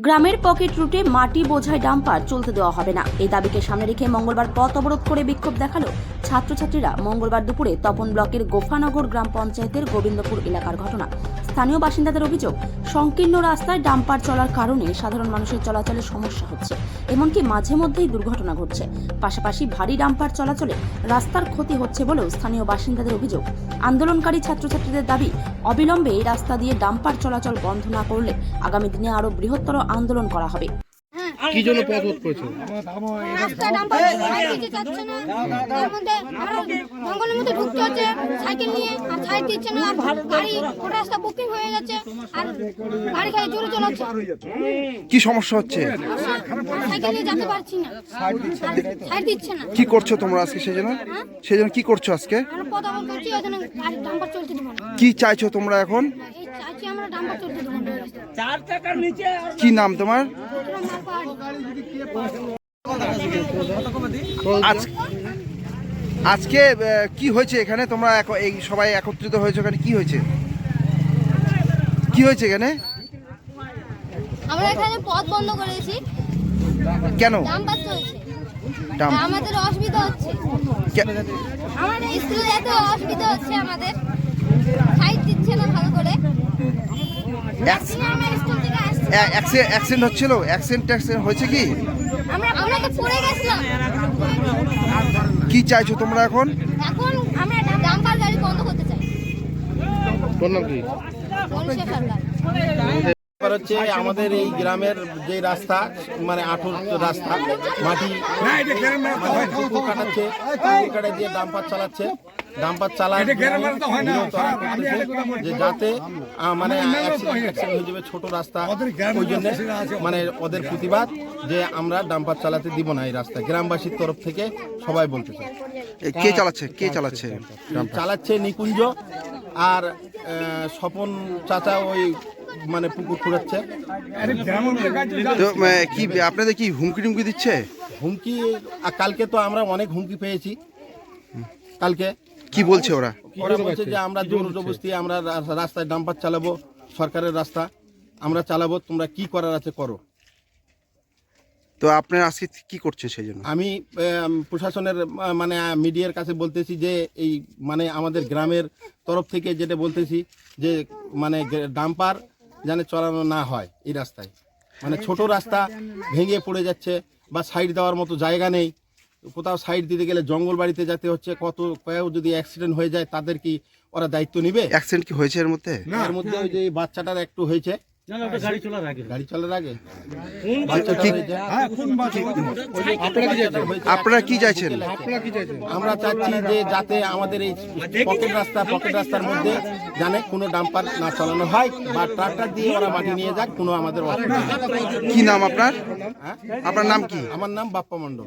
গ্রামের পকেট রুটে মাটি বোঝাই ডাম্পার চলতে দেওয়া হবে না, এই দাবিকে সামনে রেখে মঙ্গলবার পথ অবরোধ করে বিক্ষোভ দেখালো ছাত্রছাত্রীরা। মঙ্গলবার দুপুরে তপন ব্লকের গোফানগর গ্রাম পঞ্চায়েতের গোবিন্দপুর এলাকার ঘটনা। স্থানীয় বাসিন্দাদের অভিযোগ, সংকীর্ণ রাস্তায় ডাম্পার চলার কারণে সাধারণ মানুষের চলাচলে সমস্যা হচ্ছে, এমনকি মাঝে মধ্যেই দুর্ঘটনা ঘটছে। পাশাপাশি ভারী ডাম্পার চলাচলে রাস্তার ক্ষতি হচ্ছে বলেও স্থানীয় বাসিন্দাদের অভিযোগ। আন্দোলনকারী ছাত্রছাত্রীদের দাবি, অবিলম্বে এই রাস্তা দিয়ে ডাম্পার চলাচল বন্ধ না করলে আগামী দিনে আরো বৃহত্তর আন্দোলন করা হবে। কি জন্য পথ রোধ করেছো? রাস্তা ডাম্পার দিতে যাচ্ছে না, তার মধ্যে আরো জঙ্গলের মধ্যে ঢুকতে হচ্ছে সাইকেল নিয়ে, আর সাইড দিচ্ছে না, আর গাড়ি ওটা রাস্তা বুকিং হয়ে যাচ্ছে, আর গাড়ি খালি জোরে চালাচ্ছে। কি সমস্যা হচ্ছে? সাইকেল নিয়ে যেতে পারছি না, সাইড দিচ্ছে না। কি করছো তোমরা আজকে সেজন্য কি করছো আজকে? আমরা পথ অবরোধ করছি, ওই জন্য গাড়ি ডাম্পার চলতে দেবো না। কি চাইছো তোমরা এখন? এই চাইছি আমরা ডাম্পার চলতে দেবো না। কি নাম তোমার? আজকে কি হয়েছে এখানে? তোমরা এই সবাই একত্রিত হয়েছে, এখানে কি হয়েছে? কি হয়েছে এখানে? আমরা এখানে পথ বন্ধ করেছি। কেন? ডাম্পার চলছে, ডাম্প- আমাদের অসুবিধা হচ্ছে, আমাদের স্কুলে যেতে অসুবিধা হচ্ছে, আমাদের সাইড দিচ্ছে না ভালো করে। আমরা স্কুল থেকে আসছি, অ্যাক্সিডেন্ট হচ্ছিল? অ্যাক্সিডেন্ট হয়েছে কি? আমরা তো পড়ে গেছিলাম। কি চাইছো তোমরা এখন? এখন আমরা ডাম্পার গাড়ি বন্ধ করতে চাই। তোর নাম কি? মনীষা সরকার। ব্যাপার হচ্ছে আমাদের এই গ্রামের যে রাস্তা, মানে আঠুর রাস্তা, মাটি পুকুর কাটাচ্ছে, পুকুর কাটা দিয়ে ডাম্পার চালাচ্ছে, ডাম্পার চালায় যে যাতে মানে অ্যাক্সিডেন্ট হয়ে যাবে ছোট রাস্তা, ওই জন্য মানে ওদের প্রতিবাদ যে আমরা ডাম্পার চালাতে দিব না এই রাস্তা। গ্রামবাসীর তরফ থেকে সবাই বলতেছে। কে চালাচ্ছে চালাচ্ছে নিকুঞ্জ আর স্বপন চাচা, ওই মানে পুকুর খুঁড়াচ্ছে। তো কি আপনাদের কি হুমকি টুমকি দিচ্ছে? হুমকি কালকে তো আমরা অনেক হুমকি পেয়েছি। কালকে কি বলছে ওরা? ওরা বলছে যে আমরা জোর জবরদস্তি আমরা রাস্তায় ডাম্পার চালাবো, সরকারের রাস্তা আমরা চালাবো, তোমরা কি করার আছে করো। তো আপনারা আজকে কি করছে সেই জন্য? আমি প্রশাসনের মানে মিডিয়ার কাছে বলতেছি যে এই মানে আমাদের গ্রামের তরফ থেকে যেটা বলতেছি যে মানে ডাম্পার যেন চালানো না হয় এই রাস্তায়। মানে ছোট রাস্তা ভেঙে পড়ে যাচ্ছে, বা সাইড দেওয়ার মতো জায়গা নেই। কোথাও সাইড দিতে গেলে জঙ্গল বাড়িতে যেতে হচ্ছে। কেউ যদি অ্যাক্সিডেন্ট হয়ে যায় তাদের কি ওরা দায়িত্ব নিবে? অ্যাক্সিডেন্ট কি হয়েছে এর মধ্যে? এর মধ্যে ওই যে বাচ্চাটার একটু হয়েছে, গাড়ি চলার আগে আপনারা কি চাইছেন? আমরা চাচ্ছি যে যাতে আমাদের এই পকেট রাস্তার মধ্যে জানে কোনো ডাম্পার না চালানো হয়, বা ট্রাক্টর দিয়ে ওরা মাটি নিয়ে যাক, কোনো আমাদের অসুবিধা নেই। কি নাম আপনার? হ্যাঁ? আপনার নাম কি? আমার নাম বাপ্পা মণ্ডল।